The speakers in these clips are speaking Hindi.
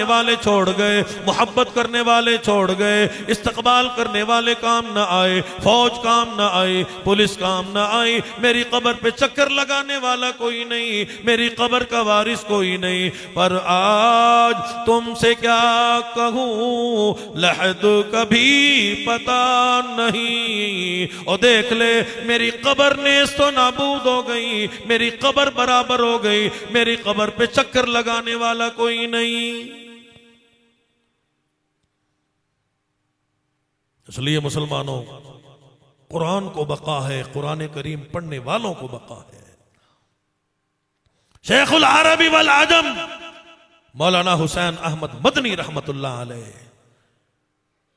वाले छोड़ गए, मोहब्बत करने वाले छोड़ गए, इस्तकबाल करने वाले काम न आए, फौज काम न आई, पुलिस काम न आई, मेरी कब्र पे चक्कर लगाने वाला कोई नहीं, मेरी कब्र का वारिस कोई नहीं। पर आज तुमसे क्या कहूं, लहद कभी पता नहीं। और देख ले मेरी कब्र नेस्त तो नाबूद हो गई, मेरी कब्र बराबर हो गई, मेरी कब्र पे चक्कर लगाने वाला कोई नहीं। इसलिए मुसलमानों, कुरान को बका है, कुरान करीम पढ़ने वालों को बका है। शेखुल अरबी वल आजम मौलाना हुसैन अहमद मदनी रहमतुल्लाह अलैह,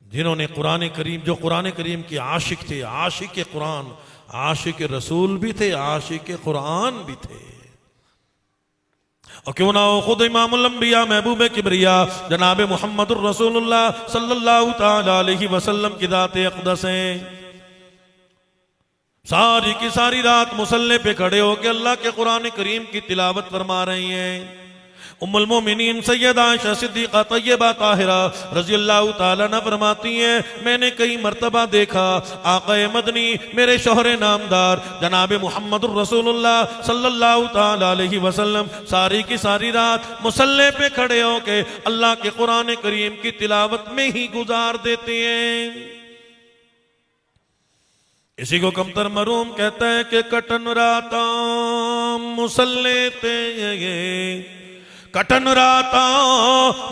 जिन्होंने कुरान करीम, जो कुरान करीम के आशिक थे, आशिक कुरान, आशिक रसूल भी थे, आशिक कुरान भी थे। और क्यों ना हो खुद इमामुल अंबिया महबूब किबरिया जनाब मुहम्मदुर रसूलुल्लाह सल्लल्लाहु ताला अलैहि वसल्लम की दाते अक़दस हैं, सारी की सारी रात मुसल्ले पे खड़े होकर अल्लाह के कुरान करीम की तिलावत फरमा रही हैं। उम्मुल मोमिनीन सैयदा आयशा सिद्दीक़ा तय्यबा ताहिरा रज़ियल्लाहु ताला अन्हा फरमाती हैं, मैंने कई मर्तबा देखा आक़ाए मदनी मेरे शोहरे नामदार जनाब मुहम्मदुर रसूलुल्लाह सल्लल्लाहु ताला अलैहि वसल्लम सारी की सारी रात मुसल्ले पे खड़े होके अल्लाह के कुरान करीम की तिलावत में ही गुजार देते हैं। इसी को कमतर मरूम कहता है कि कटन राता मुसल्ले ते, कटन राता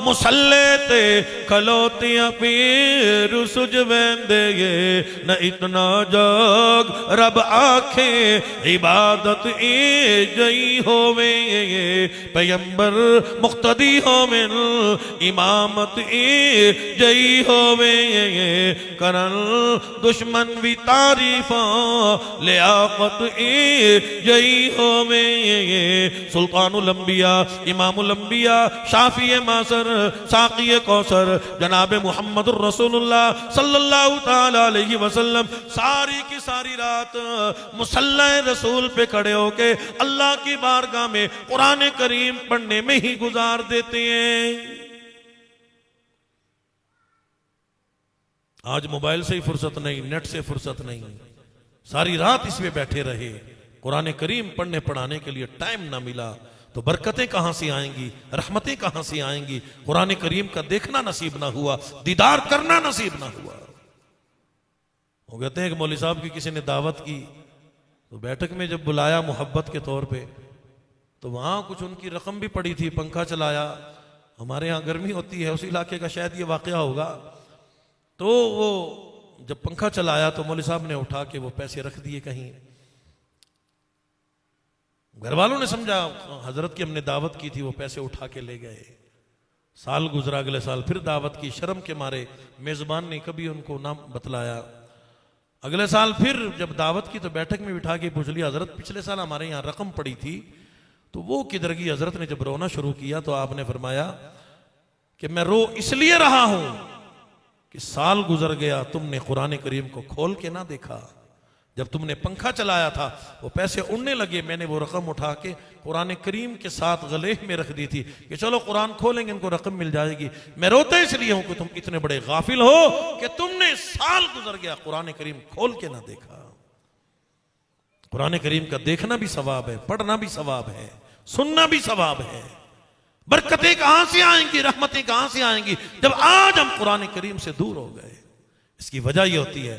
मुसल्ले ते खलोतियां पीर सुज वेंदे, न इतना जग रब आखे इबादत ए जई होवे, पैगंबर मुक्तदी होवेन इमामत ए जई होवे, करन दुश्मन भी तारीफा लियाकत ए जई होवे। सुल्तानुल अंबिया इमामुल अंबिया शाफी मासर साकी कौसर जनाब मुहम्मदुर रसूलुल्लाह सल्लल्लाहु ताला अलैहि वसल्लम सारी की सारी रात मुसल्ला रसूल पे खड़े होके अल्लाह की बारगाह में कुरान करीम पढ़ने में ही गुजार देते हैं। आज मोबाइल से ही फुर्सत नहीं, नेट से फुर्सत नहीं, सारी रात इसमें बैठे रहे, कुरान करीम पढ़ने पढ़ाने के लिए टाइम ना मिला तो बरकतें कहां से आएंगी, रहमतें कहां से आएंगी। कुरान करीम का देखना नसीब ना हुआ, दीदार करना नसीब ना हुआ। वो कहते हैं कि मौलवी साहब की किसी ने दावत की तो बैठक में जब बुलाया मोहब्बत के तौर पे, तो वहां कुछ उनकी रकम भी पड़ी थी, पंखा चलाया, हमारे यहाँ गर्मी होती है, उस इलाके का शायद ये वाकया होगा। तो वो जब पंखा चलाया तो मौलवी साहब ने उठा के वो पैसे रख दिए कहीं। घर वालों ने समझा हजरत की हमने दावत की थी, वो पैसे उठा के ले गए। साल गुजरा, अगले साल फिर दावत की, शर्म के मारे मेजबान ने कभी उनको ना बतलाया। अगले साल फिर जब दावत की तो बैठक में बिठा के पूछ लिया, हजरत पिछले साल हमारे यहाँ रकम पड़ी थी तो वो किधर गई? हजरत ने जब रोना शुरू किया तो आपने फरमाया कि मैं रो इसलिए रहा हूं कि साल गुजर गया, तुमने कुरान करीम को खोल के ना देखा। जब तुमने पंखा चलाया था वो पैसे उड़ने लगे, मैंने वो रकम उठा के कुरान करीम के साथ गले में रख दी थी कि चलो कुरान खोलेंगे इनको रकम मिल जाएगी। मैं रोता इसलिए हूं कि तुम इतने बड़े गाफिल हो कि तुमने साल गुजर गया कुरान करीम खोल के ना देखा। कुरान करीम का देखना भी सवाब है, पढ़ना भी सवाब है, सुनना भी सवाब है। बरकतें कहां से आएंगी, रहमतें कहां से आएंगी जब आज हम कुरान करीम से दूर हो गए। इसकी वजह यह होती है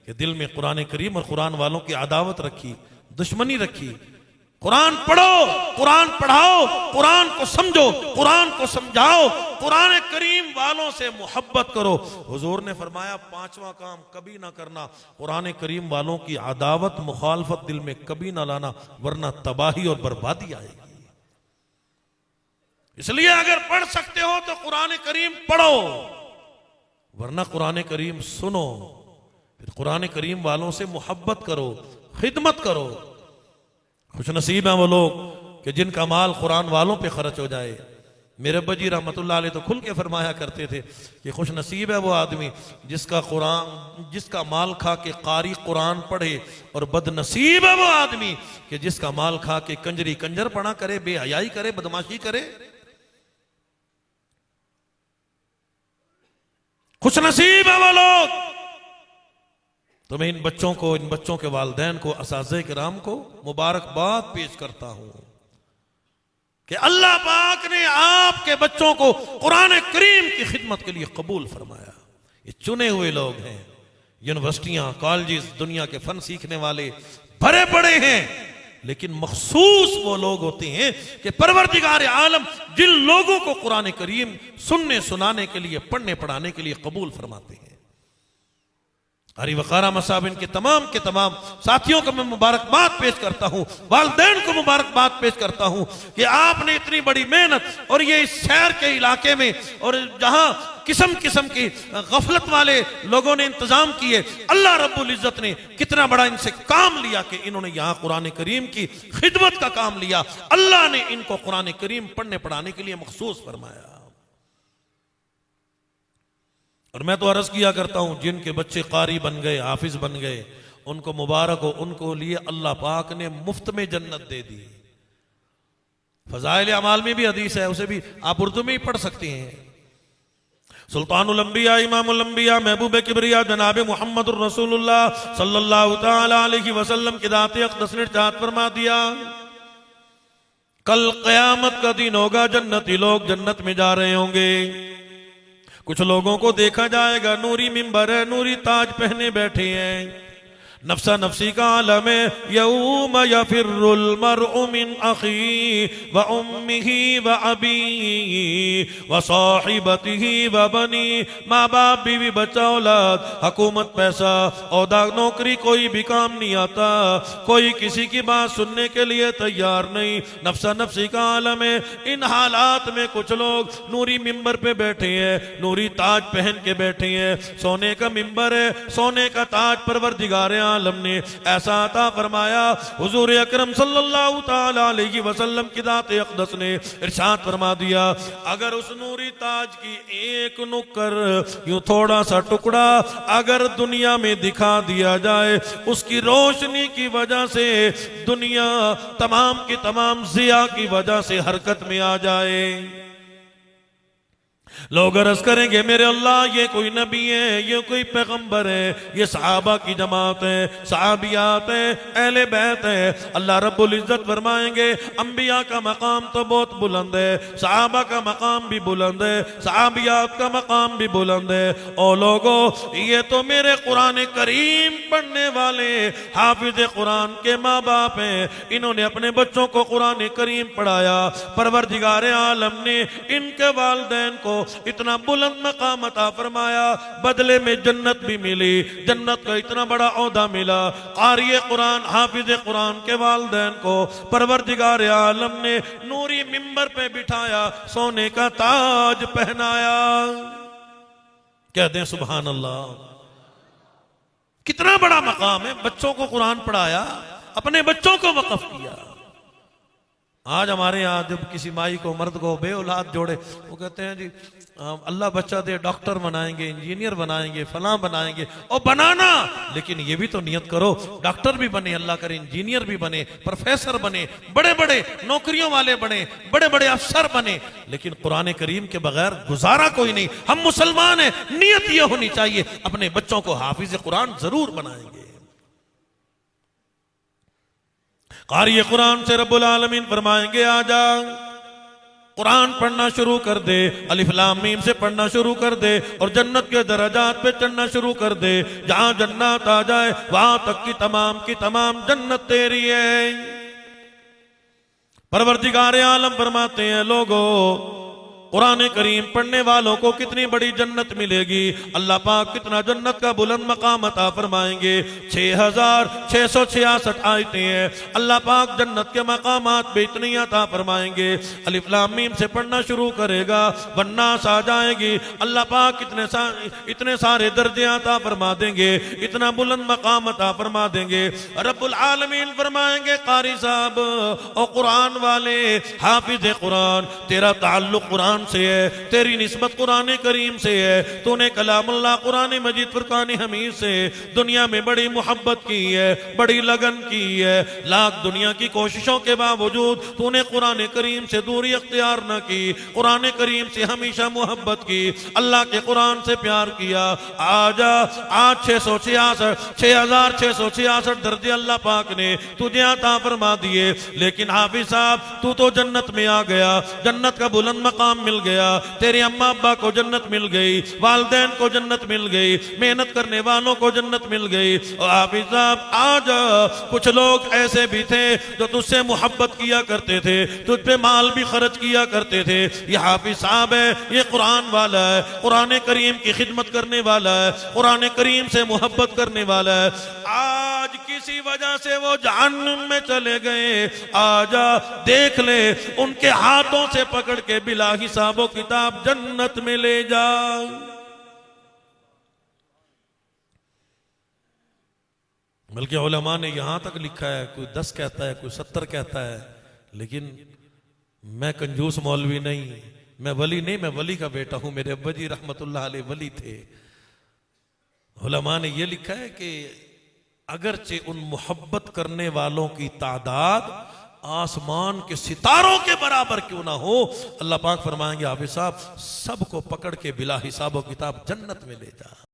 कि दिल में कुरान करीम और कुरान वालों की अदावत रखी, दुश्मनी रखी। कुरान पढ़ो, कुरान पढ़ाओ, कुरान को समझो, कुरान को समझाओ, कुरान करीम वालों से मोहब्बत करो। हुजूर ने फरमाया पांचवा काम कभी ना करना, कुरान करीम वालों की अदावत मुखालफत दिल में कभी ना लाना, वरना तबाही और बर्बादी आएगी। इसलिए अगर पढ़ सकते हो तो कुरान करीम पढ़ो, वरना कुरान करीम सुनो, फिर कुरान करीम वालों से मोहब्बत करो, खिदमत करो। खुश नसीब हैं वो लोग कि जिनका माल कुरान वालों पे खर्च हो जाए। मेरे अब्बा जी रहमतुल्लाह अलैह तो खुल के फरमाया करते थे कि खुश नसीब है वो आदमी जिसका माल खा के कारी कुरान पढ़े, और बदनसीब है वो आदमी कि जिसका माल खा के कंजरी कंजर पढ़ा करे, बेहयाई करे, बदमाशी करे। खुशनसीब है वो लोग। तो मैं इन बच्चों को, इन बच्चों के वालिदैन को, असातिज़े किराम को मुबारकबाद पेश करता हूं कि अल्लाह पाक ने आपके बच्चों को कुरान करीम की खिदमत के लिए कबूल फरमाया। ये चुने हुए लोग हैं। यूनिवर्सिटियां, कॉलेजेस, दुनिया के फन सीखने वाले भरे पड़े हैं, लेकिन मखसूस वो लोग होते हैं कि परवरदिगार आलम जिन लोगों को कुरान करीम सुनने सुनाने के लिए, पढ़ने पढ़ाने के लिए कबूल फरमाते हैं। हरी वकारा मसाबिन के तमाम साथियों को मैं मुबारकबाद पेश करता हूं, वालिदैन को मुबारकबाद पेश करता हूं कि आपने इतनी बड़ी मेहनत, और ये इस शहर के इलाके में, और जहां किस्म किस्म की गफलत वाले लोगों ने इंतजाम किए, अल्लाह रब्बुल इज्जत ने कितना बड़ा इनसे काम लिया कि इन्होंने यहां कुरान करीम की खिदमत का काम लिया। अल्लाह ने इनको कुरान करीम पढ़ने पढ़ाने के लिए मखसूस फरमाया। और मैं तो अर्ज किया करता हूं, जिनके बच्चे कारी बन गए, हाफिज बन गए, उनको मुबारक हो, उनको लिए अल्लाह पाक ने मुफ्त में जन्नत दे दी। फजाइल अमाल में भी हदीस है, उसे भी आप उर्दू में ही पढ़ सकते हैं। सुल्तानुल अंबिया, इमामुल अंबिया, महबूब किबरिया जनाब मुहम्मदुर रसूलुल्लाह सल्लल्लाहु तआला अलैहि वसल्लम की दाते अक़दस ने इरशाद फरमा दिया, कल क़यामत का दिन होगा, जन्नती लोग जन्नत में जा रहे होंगे। कुछ लोगों को देखा जाएगा, नूरी मिंबर है, नूरी ताज पहने बैठे हैं, नफ्सा नफ्सी का आलम है। यौम यफिर्रुल मर्उ मिन अखी व उम्मिही व अबी व साहिबतिही व बनी। माँ बाप, बीवी, बच्चा, औलाद, हुकूमत, पैसा, औदा, नौकरी, कोई भी काम नहीं आता, कोई किसी की बात सुनने के लिए तैयार नहीं, नफ्सा नफ्सी का आलम है। इन हालात में कुछ लोग नूरी मिंबर पे बैठे हैं, नूरी ताज पहन के बैठे हैं, सोने का मिंबर है, सोने का ताज परवरदिगार आलम ने ऐसा अता फरमाया। हुजूर अकरम सल्लल्लाहु तआला अलैहि वसल्लम की दात अक़दस ने इरशाद फरमा दिया, अगर उस नूरी ताज की एक नुक्कर, यूं थोड़ा सा टुकड़ा अगर दुनिया में दिखा दिया जाए, उसकी रोशनी की वजह से दुनिया तमाम की तमाम जिया की वजह से हरकत में आ जाए, लोग अर्ज करेंगे मेरे अल्लाह ये कोई नबी है, ये कोई पैगंबर है, ये सहाबा की जमात है, सहाबियात है, अहले बैत है। अल्लाह रब्बुल इज्जत फरमाएंगे, अंबिया का मकाम तो बहुत बुलंद है, सहाबा का मकाम भी बुलंद है, सहाबियात का मकाम भी बुलंद है। ओ लोगों, ये तो मेरे कुरान करीम पढ़ने वाले हाफिज कुरान के माँ बाप हैं, इन्होंने अपने बच्चों को कुरान करीम पढ़ाया। परवरदिगार आलम ने इनके वालिदैन को इतना बुलंद मकाम अता फरमाया, बदले में जन्नत भी मिली, जन्नत का इतना बड़ा औदा मिला। क़ारी कुरान, हाफिज कुरान के वालिदैन को परवरदिगार आलम ने नूरी मिंबर पे बिठाया, सोने का ताज पहनाया। कहते हैं सुभान अल्लाह, कितना बड़ा मकाम है। बच्चों को कुरान पढ़ाया, अपने बच्चों को वक़फ़ किया। आज हमारे यहाँ जब किसी माई को, मर्द को बे औलाद जोड़े, वो कहते हैं जी अल्लाह बच्चा दे, डॉक्टर बनाएंगे, इंजीनियर बनाएंगे, फलां बनाएंगे। और बनाना, लेकिन ये भी तो नियत करो डॉक्टर भी बने, अल्लाह करे इंजीनियर भी बने, प्रोफेसर बने, बड़े बड़े नौकरियों वाले बने, बड़े बड़े अफसर बने, लेकिन कुरान करीम के बगैर गुजारा कोई नहीं। हम मुसलमान हैं, नियत ये होनी चाहिए अपने बच्चों को हाफिज कुरान जरूर बनाएंगे। क़ारी कुरान से रब्बुल आलमीन फरमाएंगे, आजा कुरान पढ़ना शुरू कर दे, अलिफ लाम मीम से पढ़ना शुरू कर दे, और जन्नत के दरजात पे चढ़ना शुरू कर दे। जहां जन्नत आ जाए वहां तक की तमाम जन्नत तेरी है। परवरदिगार आलम फरमाते हैं, लोगों कुरान करीम पढ़ने वालों को कितनी बड़ी जन्नत मिलेगी। अल्लाह पाक कितना जन्नत का बुलंद मकाम अता फरमाएंगे। 6666 आयतें हैं, अल्लाह पाक जन्नत के मकामात पे इतनी अता फरमाएंगे। अलिफ लाम मीम से पढ़ना शुरू करेगा, वन्नास आ जाएगी, अल्लाह पाक इतने सारे दर्जे अता फरमा देंगे, इतना बुलंद मकाम अता फरमा देंगे। रब्बुल आलमीन फरमाएंगे, कारी साहब और कुरान वाले, हाफिज कुरान, तेरा ताल्लुक कुरान कुरान से है, तेरी निस्बत कुरान करीम से है। तूने कलामुल्लाह कुरान मजीद फुरकान हमीद से दुनिया में बड़ी मोहब्बत की है, बड़ी लगन की है। लाख दुनिया की कोशिशों के बावजूद तूने कुरान करीम से दूरी अख्तियार न की, कुरान करीम से हमेशा मोहब्बत की, अल्लाह के कुरान से प्यार किया। आजा आज 666 दर्जे अल्लाह पाक ने तुझे अता फरमा दिए। लेकिन हाफिज साहब तू तो जन्नत में आ गया, जन्नत का बुलंद मकाम मिल गया, तेरे अम्मा अब्बा को जन्नत मिल गई, वालदैन को जन्नत मिल गई, मेहनत करने वालों को जन्नत मिल गई। और हाफिज साहब आज कुछ लोग ऐसे भी थे जो तुझसे मोहब्बत किया करते थे, तुझ पे माल भी खर्च किया करते थे। ये हाफिज साहब है, ये कुरान वाला है, कुरान करीम की खिदमत करने वाला है, कुरान करीम से मोहब्बत करने वाला है। आज किसी वजह से वो जहन्नुम में चले गए, आजा देख ले, उनके हाथों से पकड़ के बिला हिसाबो किताब जन्नत में ले जा। बल्कि उलमा ने यहां तक लिखा है, कोई 10 कहता है, कोई 70 कहता है, लेकिन मैं कंजूस मौलवी नहीं, मैं वली नहीं, मैं वली का बेटा हूं। मेरे अब्बा जी रहमतुल्लाह अलैह वली थे। उलमा ने यह लिखा है कि अगरचे उन मोहब्बत करने वालों की तादाद आसमान के सितारों के बराबर क्यों ना हो, अल्लाह पाक फरमाएंगे हाफिज साहब सबको पकड़ के बिला हिसाबो किताब जन्नत में ले जा।